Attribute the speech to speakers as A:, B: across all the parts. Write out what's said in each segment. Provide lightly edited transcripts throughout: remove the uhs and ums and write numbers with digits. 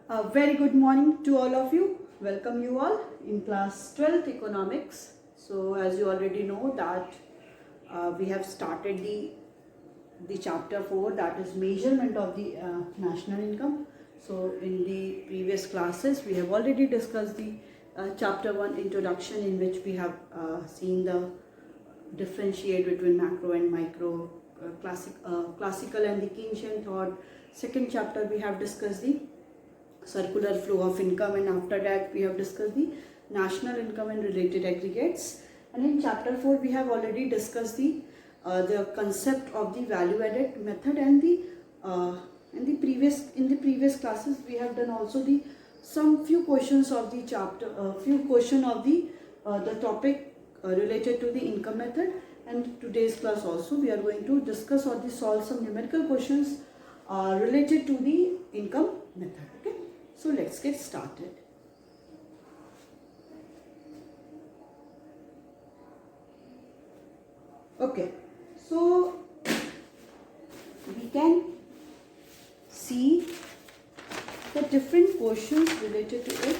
A: A very good morning to all of you. Welcome you all in class 12th economics. So as you already know that we have started the chapter 4, that is measurement of the national income. So in the previous classes we have already discussed the chapter 1 introduction, in which we have seen the differentiate between macro and micro, classical and the Keynesian thought. Second chapter we have discussed the circular flow of income, and after that we have discussed the national income and related aggregates. And in chapter 4 we have already discussed the concept of the value added method, and in the previous classes we have done also the few questions of the chapter, few question of the topic related to the income method. And today's class also we are going to discuss or solve some numerical questions related to the income method. Okay, so let's get started. Okay, so we can see the different questions related to it.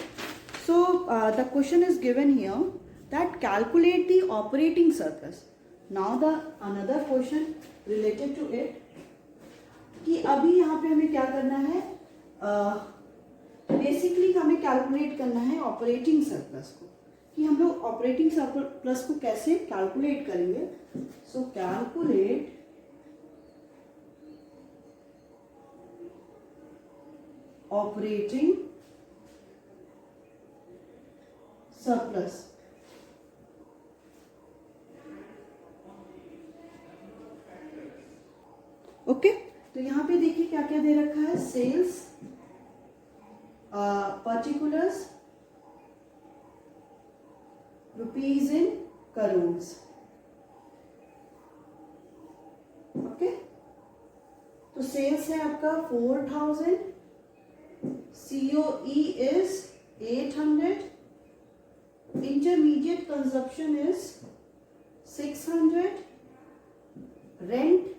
A: So the question is given here that calculate the operating surplus. Now the another question related to it कि अभी यहाँ पे हमें क्या करना है, basically हमें calculate करना है ऑपरेटिंग सरप्लस को, कि हम लोग ऑपरेटिंग सरप्लस को कैसे कैलकुलेट करेंगे. So calculate operating surplus. Okay, तो यहाँ पे देखिए क्या क्या दे रखा है. Sales, particulars, rupees in crores. Okay, तो सेल्स है आपका 4000, COE is 800, intermediate consumption is 600, rent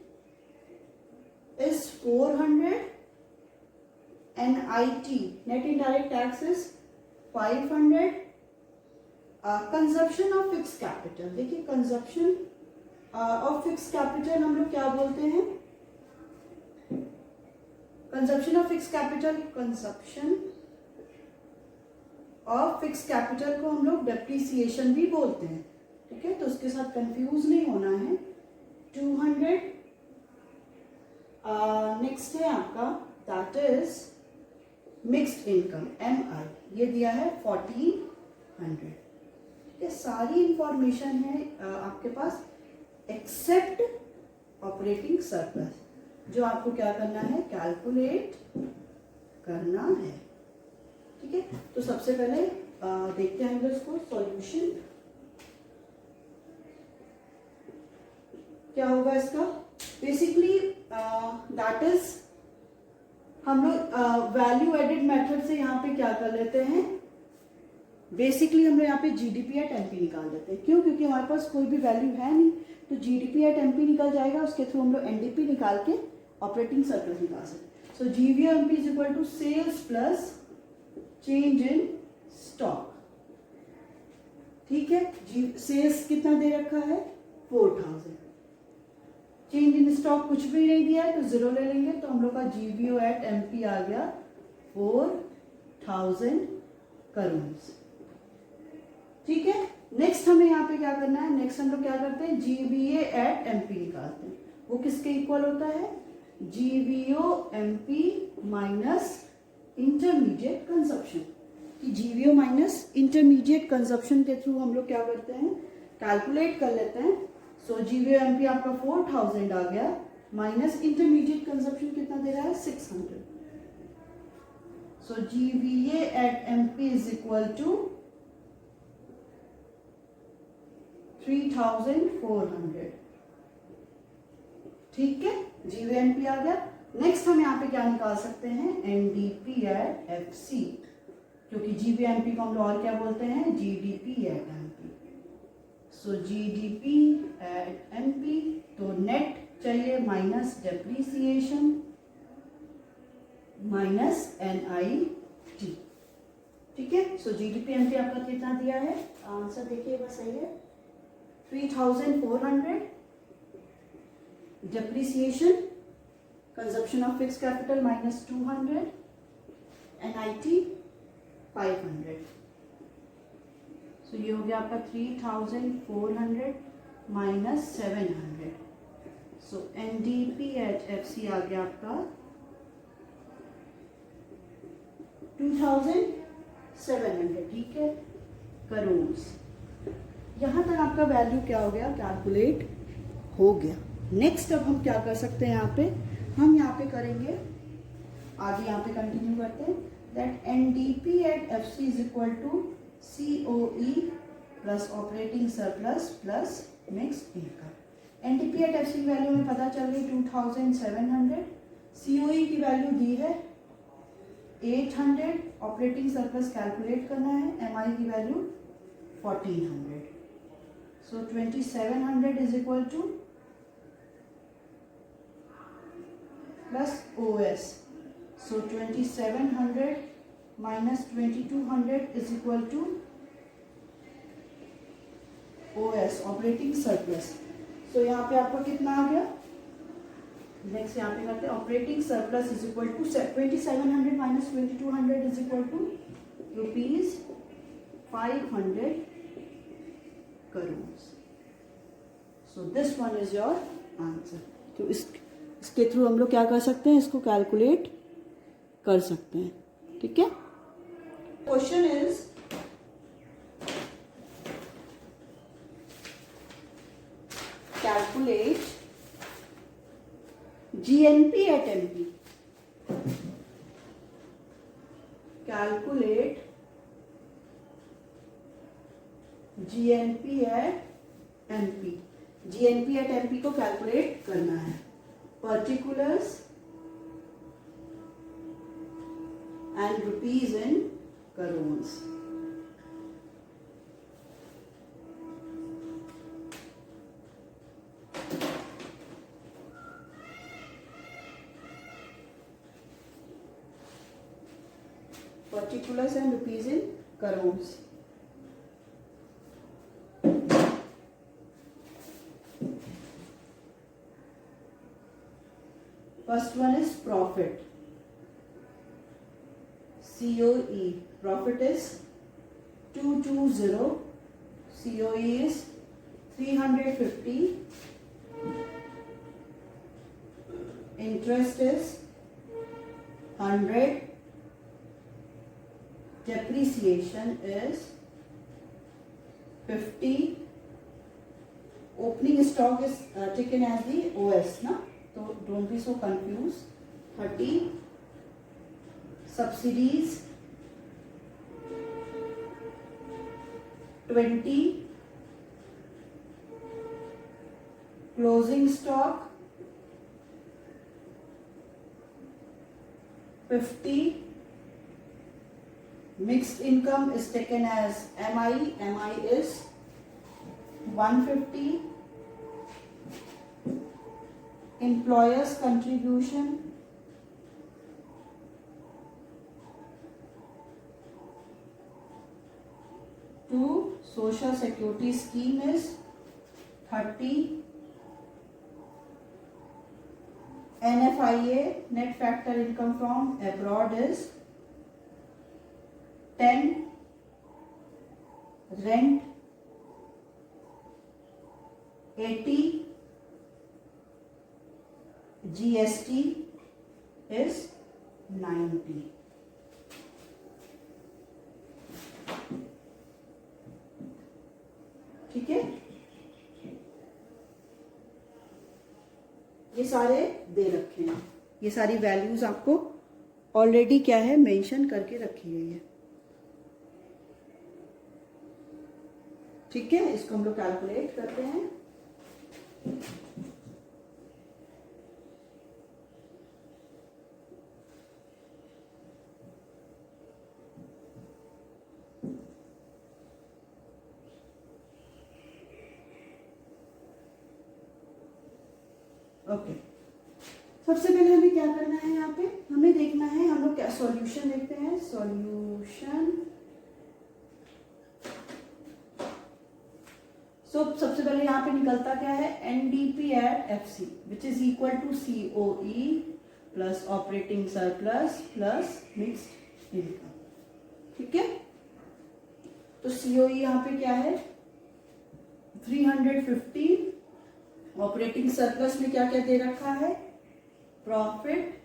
A: is 400, NIT net indirect tax is 500. Consumption of fixed capital, देखिए कंजप्शन ऑफ फिक्स कैपिटल हम लोग क्या बोलते हैं, consumption of fixed capital, consumption of fixed capital को हम लोग डेप्रिसिएशन भी बोलते हैं. ठीक है, तो उसके साथ कंफ्यूज नहीं होना है. 200. नेक्स्ट है आपका that is mixed income, MI, ये दिया है 1400. ये सारी इंफॉर्मेशन है आपके पास एक्सेप्ट ऑपरेटिंग सरप्लस, जो आपको क्या करना है, कैलकुलेट करना है. ठीक है, तो सबसे पहले देखते हैं हम इसको सॉल्यूशन क्या होगा इसका. बेसिकली दैट इज हम लोग वैल्यू एडेड मेथड से यहाँ पे क्या कर लेते हैं, बेसिकली हम लोग यहाँ पे जीडीपी एट एमपी निकाल देते हैं. क्यों? क्योंकि हमारे पास कोई भी वैल्यू है नहीं, तो जीडीपी एट एमपी निकल जाएगा, उसके थ्रू हम लोग एनडीपी निकाल के ऑपरेटिंग सरप्लस निकाल सकते. So GVO MP is equal to sales plus change in stock. ठीक है, सेल्स कितना दे रखा है, 4000. चेंज इन स्टॉक कुछ भी नहीं दिया है तो 0 ले लेंगे, तो हम लोग का जीवीओ एट एमपी आ गया 4000 करोड़. ठीक है, नेक्स्ट हमें यहाँ पे क्या करना है, नेक्स्ट हम लोग क्या करते हैं, जीवीए एट एमपी निकालते हैं. वो किसके इक्वल होता है, जीवीओ एमपी माइनस इंटरमीडिएट कंजप्शन. कि जीवीओ माइनस इंटरमीडिएट कंजप्शन के थ्रू हम लोग क्या करते हैं, कैलकुलेट कर लेते हैं. सो जीवीओ एमपी आपका 4000 आ गया, माइनस इंटरमीडिएट कंजप्शन कितना दे रहा है, 600. So GVA at MP is equal to 3400. ठीक है, जीवीओ एमपी आ गया. नेक्स्ट हम यहाँ पे क्या निकाल सकते हैं, एनडीपी एट एफसी, क्योंकि जीवीओ एमपी को हम लोग और क्या बोलते हैं, GDP at MP. So GDP at MP, तो नेट चाहिए माइनस डेप्रीसिएशन माइनस NI 80। ठीक है, सो जीडीपी एमपी आपका कितना दिया है, आंसर देखिए बस सही है 3400, depreciation, consumption of fixed capital minus 200, NIT 500। सो ये हो गया आपका 3400 minus 700। So NDP at FC आ गया आपका 2700। ठीक है, करोड़। यहाँ तक आपका वैल्यू क्या हो गया, कैलकुलेट हो गया। नेक्स्ट अब हम क्या कर सकते हैं, यहाँ पे हम यहाँ पे करेंगे आगे, यहाँ पे कंटिन्यू करते हैं that NDP at FC is equal to COE plus operating surplus plus mixed income. NDP at FC की वैल्यू में पता चल गई 2700, COE की वैल्यू दी है 800, ऑपरेटिंग सरप्लस कैलकुलेट करना है, MI की value 1400। So 2700 is equal to plus OS. So 2700 minus 2200 is equal to OS, operating surplus. So यहाँ पे आपका कितना आ गया, नेक्स्ट यहाँ पे करते हैं operating surplus is equal to 2700 minus 2200 is equal to ₹500 crore. So this one is your answer. तो इसके थ्रू हम लोग क्या कर सकते हैं, इसको कैलकुलेट कर सकते हैं। ठीक है, question is calculate GNP at MP। Calculate GNP at MP। GNP at MP को कैलकुलेट करना है, particulars and rupees in crores। Particulars and rupees in crores। First one is profit, COE, profit is 220, COE is 350, interest is 100, depreciation is 50, opening stock is taken as the OS na, so don't be so confused, 30, subsidies 20, closing stock 50, mixed income is taken as MI is 150, employers contribution to social security scheme is 30, NFIA net factor income from abroad is 10, rent 80, GST is 90। ठीक है, ये सारे दे रखे हैं, ये सारी values आपको already क्या है मेंशन करके रखी गई है। ठीक है, इसको हम लोग कैलकुलेट करते हैं। ओके, सबसे पहले हमें क्या करना है, यहाँ पे हमें देखना है हम लोग क्या सॉल्यूशन देखते हैं. सॉल्यूशन. सो सबसे पहले यहाँ पे निकलता क्या है, NDP at FC which is equal to COE plus operating surplus plus mixed income. ठीक है. तो सीओई यहाँ पे क्या है 350. ऑपरेटिंग सरप्लस में क्या क्या दे रखा है, प्रॉफिट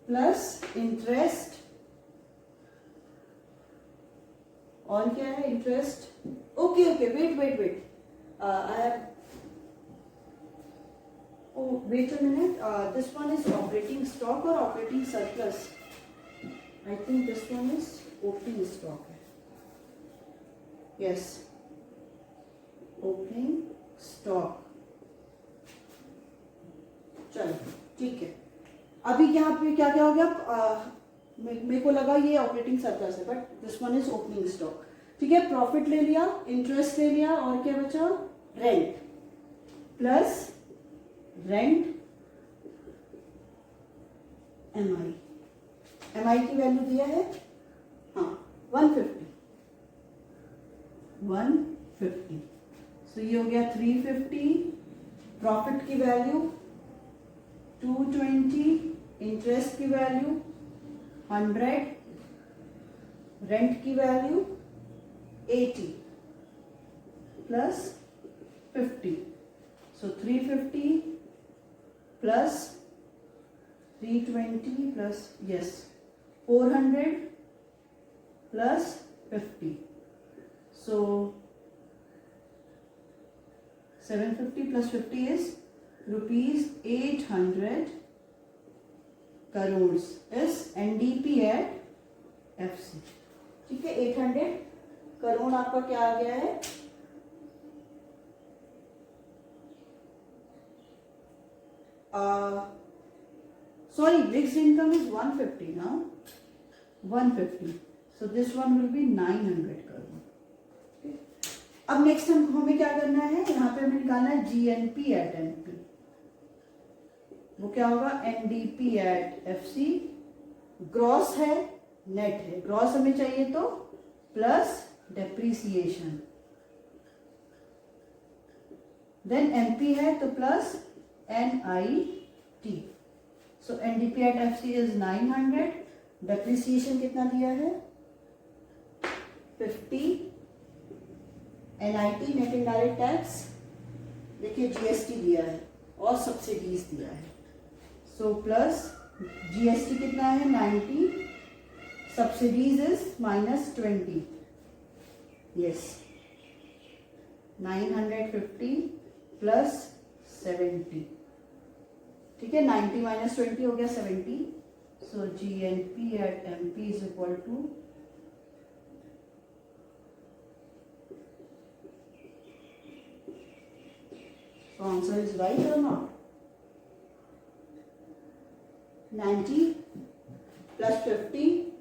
A: प्लस इंटरेस्ट. और क्या है, interest. Okay wait I have, wait a minute, this one is operating stock और operating surplus. I think this one is opening stock है. Yes, opening stock. चलो ठीक है. अभी यहाँ पे क्या क्या हो गया, मेरे को लगा ये ऑपरेटिंग सरप्लस है but this one is opening stock. ठीक है. प्रॉफिट ले लिया, इंटरेस्ट ले लिया, और क्या बचा, rent. Plus rent MI. MI की वैल्यू दिया है, हाँ 150. सो ये हो गया 350. प्रॉफिट की वैल्यू 220, इंटरेस्ट की वैल्यू 100, रेंट की value 80 plus 50. So 350 plus 320 plus yes 400 plus 50. So 750 plus 50 is rupees 800 crores is NDP at FC. ठीक है. 800 करोड़ आपका क्या आ गया है, sorry, Briggs income is 150 now. 150. So this one will be 900 crore. अब next हमें क्या करना है, यहाँ पे हमें निकालना है जीएनपी एट एनपी. वो क्या होगा, एनडीपी एट एफसी. ग्रॉस है, नेट है. ग्रॉस हमें चाहिए तो प्लस डेप्रीसिएशन. देन एनपी है तो plus NIT. So NDP at FC is 900. Depreciation कितना दिया है, 50. एनआईटी नेट इनडायरेक्ट टैक्स, देखिए जीएसटी दिया है और सब्सिडीज दिया है. सो प्लस जीएसटी कितना है 90, सब्सिडीज इज -20. Yes 950 plus 70. ठीक है. 90 - 20 हो गया 70. So GNP at MP is equal to So answer is right or not? 90 plus 50.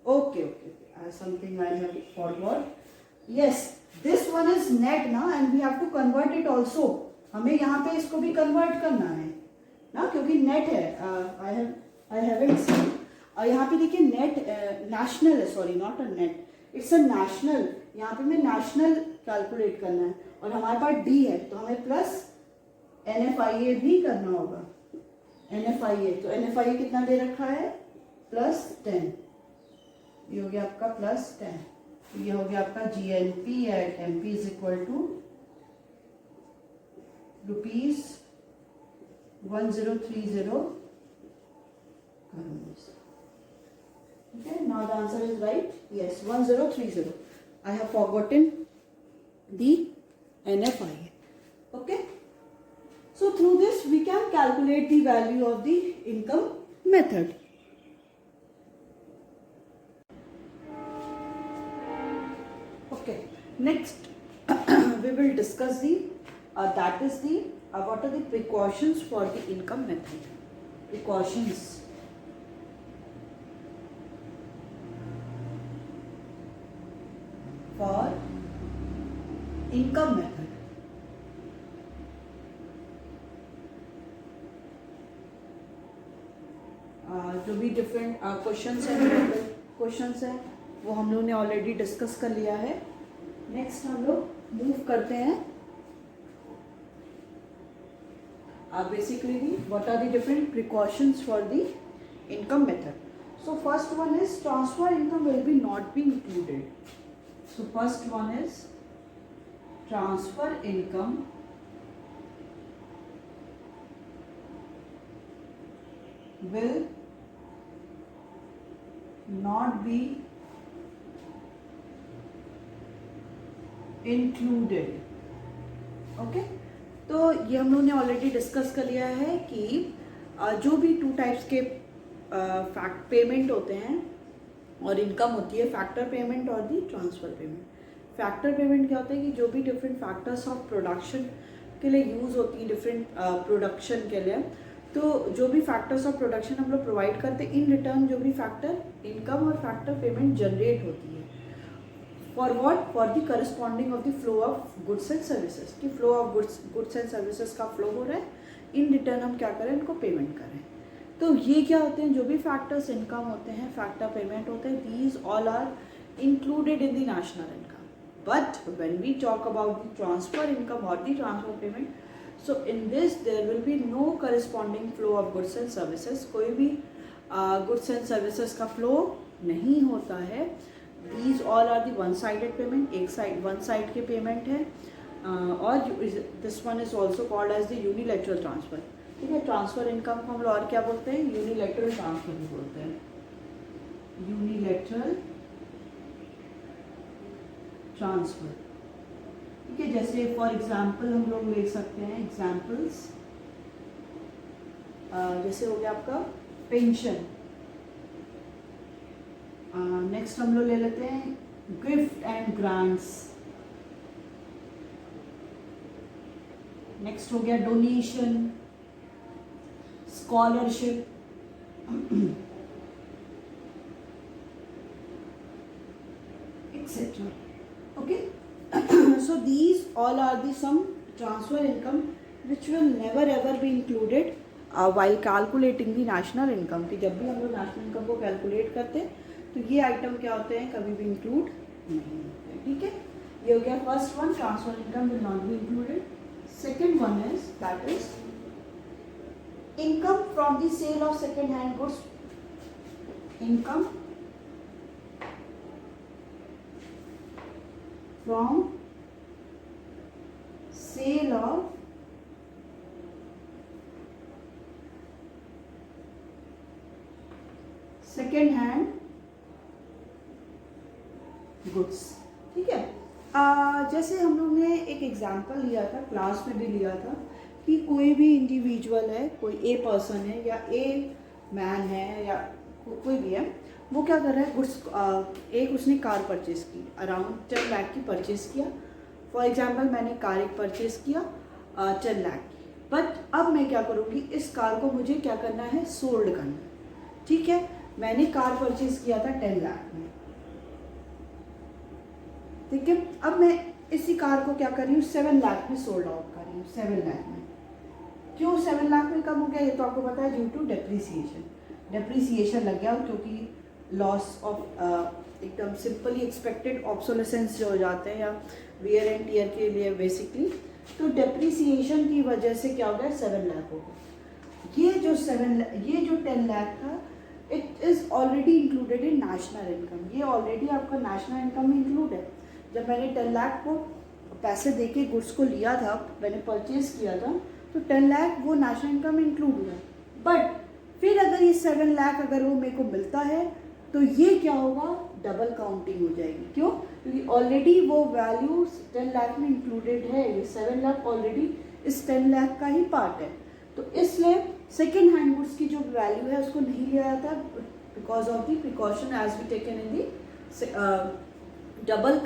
A: Okay. Something I have forgot. Yes, this one is net ना, and we have to convert it also. हमें यहाँ पे इसको भी convert करना है ना, क्योंकि net है. I haven't seen. यहाँ पे देखिए net national है, sorry not a net. It's a national. यहाँ पे हमें national कैलकुलेट करना है और हमारे पास डी है तो हमें प्लस एनएफआईए भी करना होगा. एनएफआईए तो एनएफआईए कितना दे रखा है, +10. ये हो गया आपका +10. ये हो गया आपका GNP at MP is equal to rupees 1030 crores. Okay, now the answer is right. Yes, 1030. I have forgotten the NFIA. Okay. So through this we can calculate the value of the income method. Okay. Next we will discuss the that is the what are the precautions for the income method. Precautions. For income method. जो भी different questions हैं वो हम लोग ने already discuss कर लिया है। नेक्स्ट हम लोग मूव करते हैं basically what are the different precautions for the income method. So first one is transfer income will be not be included. So first one is transfer income will not be included. Okay, तो ये हम लोगों ने already discuss कर लिया है कि जो भी टू टाइप्स के फैक्ट पेमेंट होते हैं और इनकम होती है, फैक्टर पेमेंट और दी ट्रांसफ़र पेमेंट। फैक्टर पेमेंट क्या होता है कि जो भी डिफरेंट फैक्टर्स ऑफ प्रोडक्शन के लिए यूज़ होती है, डिफरेंट प्रोडक्शन के लिए, तो जो भी फैक्टर्स ऑफ प्रोडक्शन हम लोग प्रोवाइड करते हैं, इन रिटर्न जो भी फैक्टर इनकम और फैक्टर पेमेंट जनरेट होती है। For what? For the corresponding of the flow of goods and services, कि flow of goods and services का फ्लो हो रहा है, इन रिटर्न हम क्या करें, इनको पेमेंट करें। तो ये क्या होते हैं, जो भी फैक्टर्स इनकम होते हैं, फैक्टर पेमेंट होते हैं, these all are included in the national income. But when we talk about the transfer income और the transfer payment, so in this there will be no corresponding flow of goods and services. कोई भी goods and services का flow नहीं होता है। These all are the one sided payment, एक side one side के payment है, और this one is also called as the unilateral transfer. ठीक है, ट्रांसफर इनकम को हम लोग और क्या बोलते हैं, यूनिलैटरल ट्रांसफर भी बोलते हैं, यूनिलैटरल ट्रांसफर। ठीक है, जैसे फॉर एग्जांपल हम लोग ले सकते हैं एग्जांपल्स, जैसे हो गया आपका पेंशन। नेक्स्ट हम लोग ले लेते हैं गिफ्ट एंड ग्रांट्स। नेक्स्ट हो गया donation, scholarship, etc. Okay, so these all are the some transfer income which will never ever be included while calculating the national income। कि जब भी हम लोग नेशनल इनकम को कैलकुलेट करते हैं तो ये आइटम क्या होते हैं, कभी भी इंक्लूड नहीं होते हैं। ठीक है, ये हो गया first one, transfer income will not be included. Second one is that is income from the sale of second hand goods. Income from sale of second hand goods. ठीक है, जैसे हम लोग ने एक एग्जांपल लिया था, क्लास में भी लिया था, कि कोई भी इंडिविजुअल है, कोई ए पर्सन है या ए मैन है या कोई भी है, वो क्या कर रहा है, गुड्स एक उसने कार परचेज़ की, अराउंड 10 लाख की परचेज़ किया। फॉर एग्जांपल मैंने कार एक परचेज़ किया 10 लाख की, बट अब मैं क्या करूँगी, इस कार को मुझे क्या करना है, सोल्ड करना है। ठीक है, मैंने कार परचेज़ किया था 10 लाख में। ठीक है, अब मैं इसी कार को क्या कर रही हूँ, 7 लाख में सोल्ड आउट कर रही हूँ। 7 लाख में क्यों 7 लाख में कम हो गया, ये तो आपको पता है, ड्यू टू डेप्रीसिएशन लग गया, क्योंकि लॉस ऑफ एकदम सिंपली एक्सपेक्टेड ऑब्सोलेसेंस जो हो जाते हैं या वियर एंड टियर के लिए बेसिकली, तो डेप्रीसिएशन की वजह से क्या हो गया, 7 लाख हो गया। ये जो 10 लाख था, it is already included in national income. ये ऑलरेडी आपका नेशनल इनकम में इंक्लूड है। जब मैंने 10 लाख को पैसे देके गुड्स को लिया था, मैंने परचेज़ किया था, तो 10 लाख वो नेशनल इनकम में इंक्लूड हुआ। बट फिर अगर ये 7 लाख अगर वो मेरे को मिलता है, तो ये क्या होगा, डबल काउंटिंग हो जाएगी। क्यों? क्योंकि ऑलरेडी वो वैल्यू 10 लाख में इंक्लूडेड है, ये 7 लाख ऑलरेडी इस 10 लाख का ही पार्ट है। तो इसलिए सेकेंड हैंड गुड्स की जो वैल्यू है उसको नहीं लिया जाता, because of the precaution as we taken in the double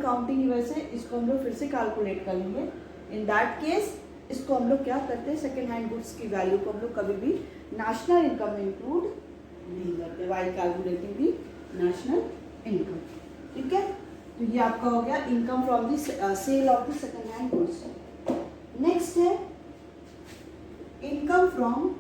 A: counting की वजह से इसको हम लोग फिर से कैलकुलेट कर लेंगे। इन दैट केस इसको हम लोग क्या करते हैं, सेकेंड हैंड गुड्स की वैल्यू को हम लोग कभी भी नेशनल इनकम में इंक्लूड नहीं करते while calculating the national income. ठीक है, तो ये आपका हो गया income from the sale of the second hand goods. Next है income from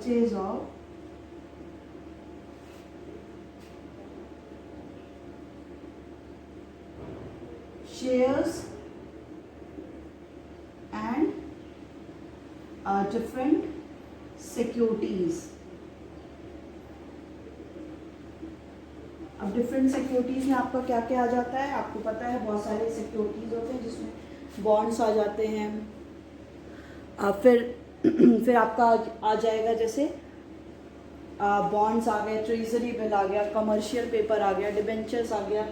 A: purchase of shares and different securities. अब डिफरेंट सिक्योरिटीज़ में आपका क्या क्या आ जाता है, आपको पता है बहुत सारे सिक्योरिटीज़ होते हैं जिसमें बॉन्ड्स आ जाते हैं, फिर आपका आ जाएगा जैसे बॉन्ड्स आ गए, ट्रेजरी बिल आ गया, कमर्शियल पेपर आ गया, डिबेंचर्स आ गया,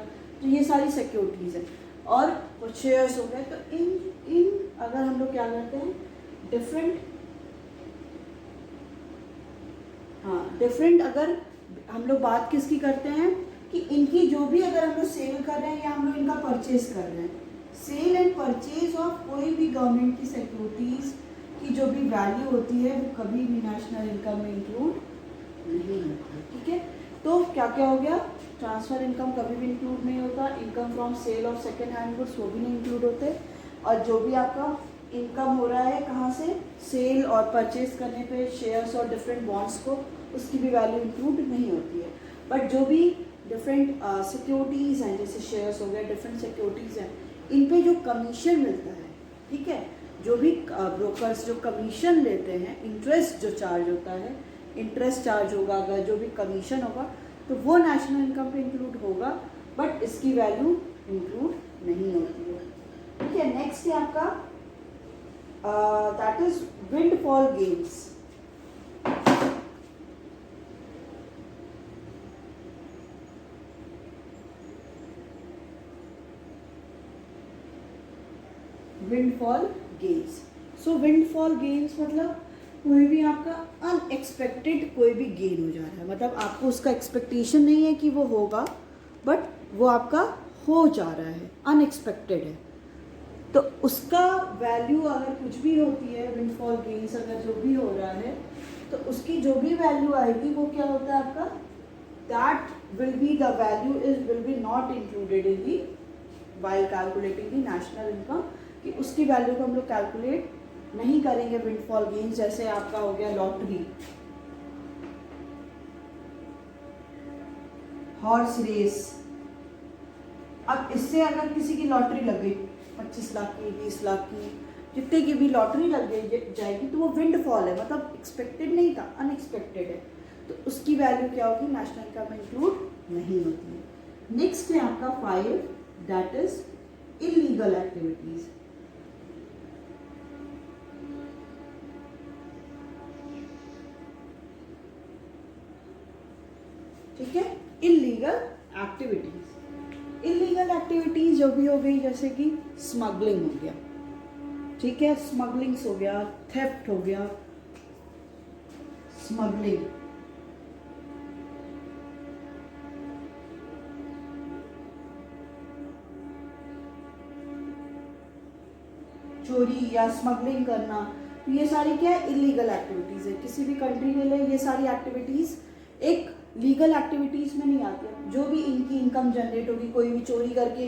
A: तो ये सारी सिक्योरिटीज़ हैं। और कुछ शेयर्स हो गए। तो इन अगर हम लोग क्या करते हैं डिफरेंट अगर हम लोग बात किसकी करते हैं कि इनकी जो भी अगर हम लोग सेल कर रहे हैं या हम लोग इनका परचेज कर रहे हैं, सेल एंड परचेज ऑफ कोई भी गवर्नमेंट की सिक्योरिटीज़ की जो भी वैल्यू होती है वो कभी भी नेशनल इनकम में इंक्लूड नहीं होती। ठीक है, तो क्या क्या हो गया, ट्रांसफ़र इनकम कभी भी इंक्लूड नहीं होता, income from sale of second hand goods वो भी नहीं इंक्लूड होते, और जो भी आपका इनकम हो रहा है कहाँ से, सेल और परचेज करने पे शेयर्स और डिफरेंट बॉन्ड्स को, उसकी भी वैल्यू इंक्लूड नहीं होती है। बट जो भी डिफरेंट सिक्योरिटीज़ हैं, जैसे शेयर्स हो गए, डिफरेंट सिक्योरिटीज़ हैं, इन पे जो कमीशन मिलता है, ठीक है, जो भी ब्रोकर्स जो कमीशन लेते हैं, इंटरेस्ट जो चार्ज होता है, इंटरेस्ट चार्ज होगा, अगर जो भी कमीशन होगा तो वो नेशनल इनकम पे इंक्लूड होगा, बट इसकी वैल्यू इंक्लूड नहीं होती है। ठीक है, नेक्स्ट है आपका that is windfall gains. Windfall gains, so windfall gains मतलब कोई भी आपका अनएक्सपेक्टेड कोई भी गेन हो जा रहा है, मतलब आपको उसका एक्सपेक्टेशन नहीं है कि वो होगा, बट वो आपका हो जा रहा है, अनएक्सपेक्टेड है, तो उसका वैल्यू अगर कुछ भी होती है, विंडफॉल गेन्स अगर जो भी हो रहा है, तो उसकी जो भी वैल्यू आएगी वो क्या होता है आपका, that will be the value will be not included in the while calculating the national income, कि उसकी वैल्यू को हम लोग कैलकुलेट नहीं करेंगे विंडफॉल गेन्स। जैसे आपका हो गया लॉटरी, हॉर्स रेस, अब इससे अगर किसी की लॉटरी लग गई 25 लाख की, 20 लाख की, जितने की भी लॉटरी लग गई जाएगी, तो वो विंडफॉल है, मतलब एक्सपेक्टेड नहीं था, अनएक्सपेक्टेड है, तो उसकी वैल्यू क्या होगी, नेशनल इनकम में इंक्लूड नहीं होती है। नेक्स्ट है आपका 5, दैट इज इलीगल एक्टिविटीज। ठीक है, इलीगल एक्टिविटीज, इलीगल एक्टिविटीज जो भी हो गई, जैसे कि स्मगलिंग हो गया, ठीक है, स्मगलिंग्स हो गया, थेफ्ट हो गया, स्मगलिंग, चोरी या स्मगलिंग करना, तो ये सारी क्या है, इलीगल एक्टिविटीज है। किसी भी कंट्री के लिए ये सारी एक्टिविटीज एक लीगल एक्टिविटीज़ में नहीं आती है। जो भी इनकी इनकम जनरेट होगी, कोई भी चोरी करके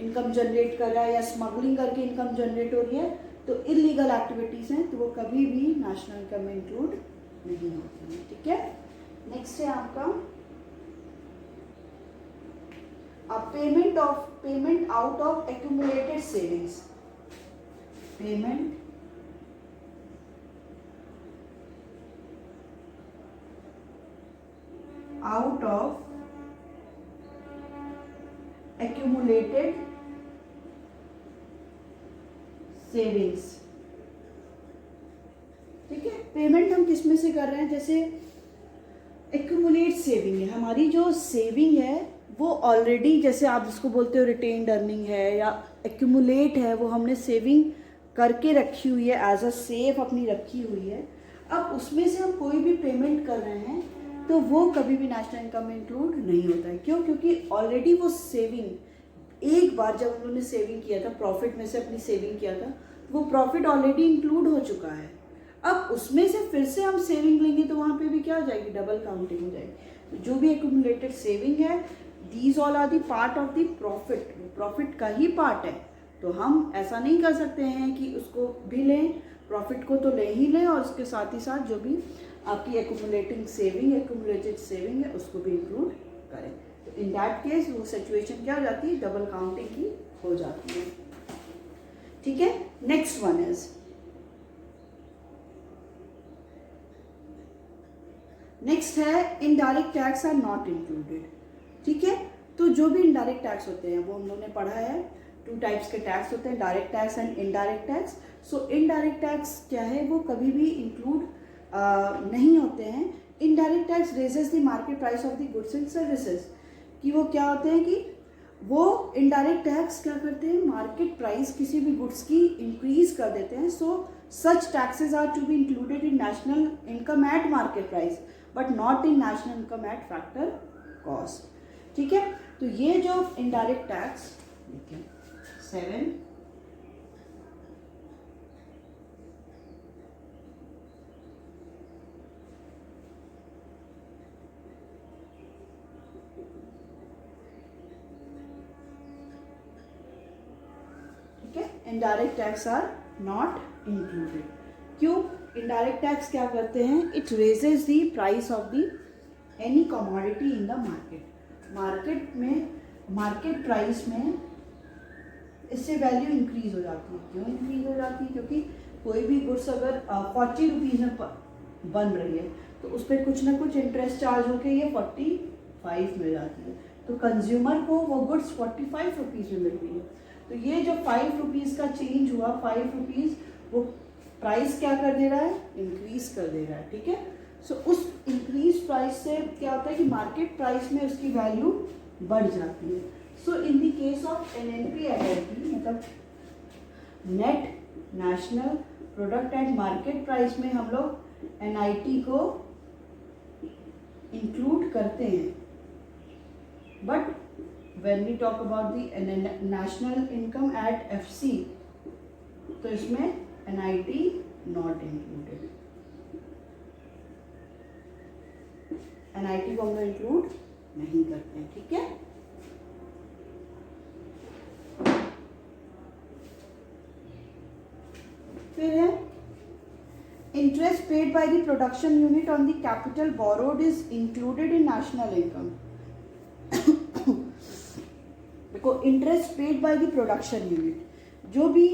A: इनकम जनरेट कर रहा है या स्मगलिंग करके इनकम जनरेट हो रही है, तो इलीगल एक्टिविटीज़ हैं, तो वो कभी भी नेशनल इनकम में इंक्लूड नहीं होती है। ठीक है, नेक्स्ट है आपका payment out of accumulated savings, payment out of accumulated savings। ठीक है, पेमेंट हम किस में से कर रहे हैं, जैसे एक्यूमुलेट सेविंग है, हमारी जो सेविंग है वो ऑलरेडी, जैसे आप जिसको बोलते हो रिटेन्ड अर्निंग है या एक्यूमुलेट है, वो हमने सेविंग करके रखी हुई है, एज अ सेव अपनी रखी हुई है। अब उसमें से हम कोई भी पेमेंट कर रहे हैं तो वो कभी भी नेशनल इनकम में इंक्लूड नहीं होता है। क्यों? क्योंकि ऑलरेडी वो सेविंग, एक बार जब उन्होंने सेविंग किया था, प्रॉफिट में से अपनी सेविंग किया था, वो प्रॉफिट ऑलरेडी इंक्लूड हो चुका है। अब उसमें से फिर से हम सेविंग लेंगे तो वहाँ पे भी क्या हो जाएगी, डबल काउंटिंग हो जाएगी। तो जो भी एक्यूमुलेटेड सेविंग है, these all are the part of the profit, profit का ही पार्ट है। तो हम ऐसा नहीं कर सकते हैं कि उसको भी लें, प्रॉफिट को तो ले ही लें और उसके साथ ही साथ जो भी आपकी एक्यूमुलेटेड सेविंग है उसको भी इंक्लूड करें। तो इन दैट केस वो सिचुएशन क्या हो जाती है, डबल काउंटिंग की हो जाती है। ठीक है, नेक्स्ट वन इज नेक्स्ट है indirect tax are not included. ठीक है, तो जो भी इनडायरेक्ट टैक्स होते हैं वो हम लोगों ने पढ़ा है, 2 टाइप्स के टैक्स होते हैं, direct tax and indirect tax. So indirect tax क्या है, वो कभी भी इंक्लूड नहीं होते हैं। Indirect tax raises the market price of the goods and services, कि वो क्या होते हैं कि वो इनडायरेक्ट टैक्स क्या करते हैं, मार्केट प्राइस किसी भी गुड्स की इंक्रीज कर देते हैं। So such taxes are to be included in national income at market price but not in national income at factor cost. ठीक है, तो ये जो indirect tax 7 indirect tax are not included. क्यों? इनडायरेक्ट टैक्स क्या करते हैं, it raises the price of the any commodity in the market price में इससे वैल्यू इंक्रीज हो जाती है। क्यों इंक्रीज हो जाती है? क्योंकि कोई भी गुड्स अगर 40 रुपीज़ में बन रही है तो उस पर कुछ ना कुछ इंटरेस्ट चार्ज होकर ये 45 मिल जाती है, तो कंज्यूमर को वो गुड्स 45 रुपीज़ में मिल रही है। तो ये जो 5 रुपीज़ का चेंज हुआ, 5 रुपीज़, वो प्राइस क्या कर दे रहा है, इंक्रीज कर दे रहा है। ठीक है, सो उस इंक्रीज प्राइस से क्या होता है कि मार्केट प्राइस में उसकी वैल्यू बढ़ जाती है। So in the case of NNP मतलब net national product and market price में हम लोग NIT को इंक्लूड करते हैं, but when we talk about the national income at FC तो इसमें NIT not included, NIT को हम लोग इंक्लूड नहीं करते हैं। ठीक है, फिर है interest paid by the production unit on the capital borrowed is included in national income. देखो, interest paid by the production unit, जो भी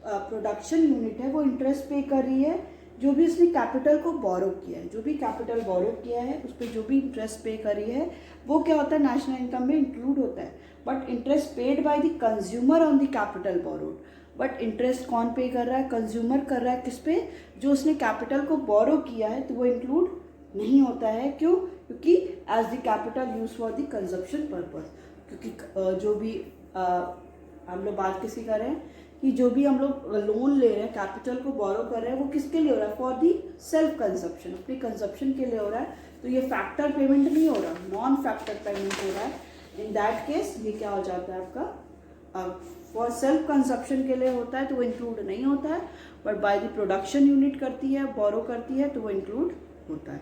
A: प्रोडक्शन यूनिट है वो इंटरेस्ट पे कर रही है, जो भी उसने कैपिटल को बोरो किया है, जो भी कैपिटल बोरो किया है उस पर जो भी इंटरेस्ट पे कर रही है वो क्या होता है, नेशनल इनकम में इंक्लूड होता है। But interest paid by the consumer on the capital borrowed, but interest कौन पे कर रहा है, कंज्यूमर कर रहा है किस पे, जो उसने कैपिटल को बोरो किया है, तो वो इंक्लूड नहीं होता है। क्यों? क्योंकि as the capital use for the consumption purpose, क्योंकि जो भी हम लोग बात किसी कर रहे हैं कि जो भी हम लोग लोन ले रहे हैं, कैपिटल को बोरो कर रहे हैं, वो किसके लिए हो रहा है, फॉर दी सेल्फ कंजप्शन, अपनी कंजप्शन के लिए हो रहा है। तो ये फैक्टर पेमेंट नहीं हो रहा, नॉन फैक्टर पेमेंट हो रहा है। इन दैट केस ये क्या हो जाता है आपका, फॉर सेल्फ कंजप्शन के लिए होता है तो वो इंक्लूड नहीं होता है, but by the production unit करती है, बोरो करती है, तो वो इंक्लूड होता है।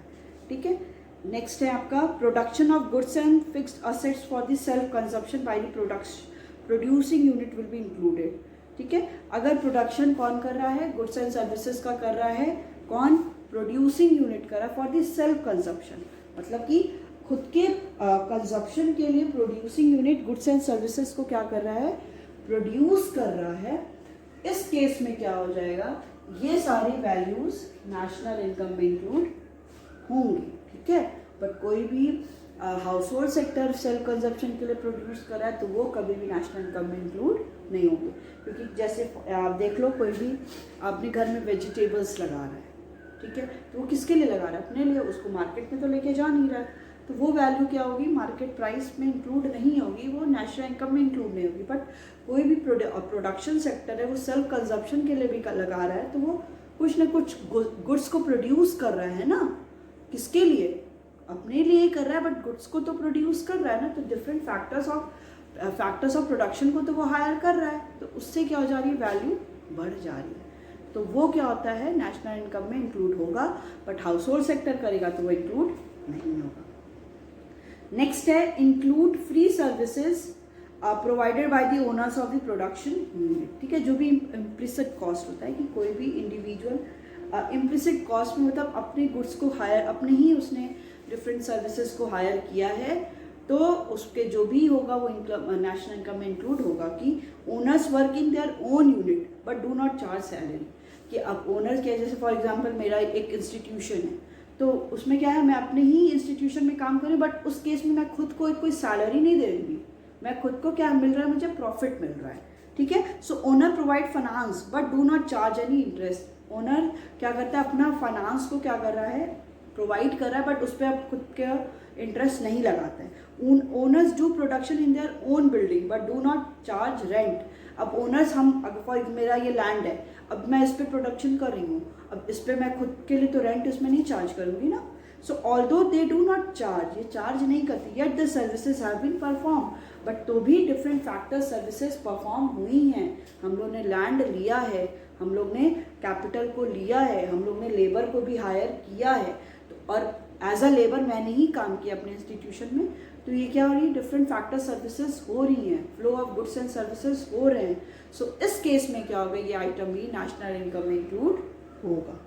A: ठीक है, नेक्स्ट है आपका production of goods and fixed assets for the self consumption by the producing unit will be included. ठीक है, अगर प्रोडक्शन कौन कर रहा है, गुड्स एंड सर्विसेज का कर रहा है कौन, प्रोड्यूसिंग यूनिट कर रहा है फॉर द सेल्फ कंजप्शन, मतलब कि खुद के कंजप्शन के लिए producing unit goods and services को क्या कर रहा है, प्रोड्यूस कर रहा है। इस केस में क्या हो जाएगा, ये सारी वैल्यूज नेशनल इनकम में इंक्लूड होंगी। ठीक है, बट कोई भी house hold sector self consumption के लिए प्रोड्यूस कर रहा है तो वो कभी भी नेशनल इनकम में इंक्लूड नहीं होंगे। क्योंकि जैसे आप देख लो, कोई भी अपने घर में वेजिटेबल्स लगा रहा है, ठीक है, तो वो किसके लिए लगा रहा है, अपने लिए, उसको मार्केट में तो लेके जा नहीं रहा है, तो वो वैल्यू क्या होगी, मार्केट प्राइस में इंक्लूड नहीं होगी, वो नेशनल इनकम में इंक्लूड नहीं होगी। बट कोई भी प्रोडक्शन सेक्टर है वो सेल्फ कंजप्शन के लिए भी लगा रहा है, तो वो कुछ ना कुछ गुड्स को प्रोड्यूस कर रहा है ना, किसके लिए, अपने लिए कर रहा है, बट गुड्स को तो प्रोड्यूस कर रहा है ना, तो डिफरेंट फैक्टर्स ऑफ प्रोडक्शन को तो वो हायर कर रहा है, तो उससे क्या हो जा रही है, वैल्यू बढ़ जा रही है, तो वो क्या होता है, नेशनल इनकम में इंक्लूड होगा, बट हाउस होल्ड सेक्टर करेगा तो वो इंक्लूड नहीं होगा। नेक्स्ट है include free services provided by the owners of the production unit. ठीक है, जो भी इम्प्लिसिट कॉस्ट होता है कि कोई भी इंडिविजुअल इम्प्लिसिट कॉस्ट में मतलब अपने गुड्स को हायर, अपने ही उसने डिफरेंट सर्विसेज को हायर किया है, तो उसके जो भी होगा वो नेशनल इनकम में इंक्लूड होगा कि owners work in their own unit but do not charge salary. कि अब ओनर्स क्या है, जैसे फॉर एग्जांपल मेरा एक इंस्टीट्यूशन है, तो उसमें क्या है, मैं अपने ही इंस्टीट्यूशन में काम करूँ, बट उस केस में मैं खुद को कोई सैलरी नहीं दे रही, मैं खुद को क्या मिल रहा है, मुझे प्रॉफिट मिल रहा है, ठीक है। So owner provide finance but do not charge any interest. Owner क्या करता है, अपना फाइनेंस को क्या कर रहा है, प्रोवाइड कर रहा है, बट उस पर आप खुद का इंटरेस्ट नहीं लगाते हैं। Owners do production in their own building but do not charge rent. अब ओनर्स, हम अगर फॉर मेरा ये लैंड है, अब मैं इस पर प्रोडक्शन कर रही हूँ, अब इस पर मैं खुद के लिए तो रेंट इसमें नहीं चार्ज करूँगी ना। So although they do not charge, ये चार्ज नहीं करती, yet the services have been perform, but तो भी डिफरेंट फैक्टर सर्विसेज परफॉर्म हुई हैं। हम लोग ने लैंड लिया है, हम लोग ने कैपिटल को लिया है, हम लोग ने लेबर को भी हायर किया है, तो और एज अ लेबर मैंने ही काम किया अपने इंस्टीट्यूशन में, तो ये क्या हो रही है, डिफरेंट फैक्टर सर्विसेज हो रही हैं, flow of goods and services हो रहे हैं। सो इस केस में क्या होगा, ये आइटम भी नेशनल इनकम में इंक्लूड होगा।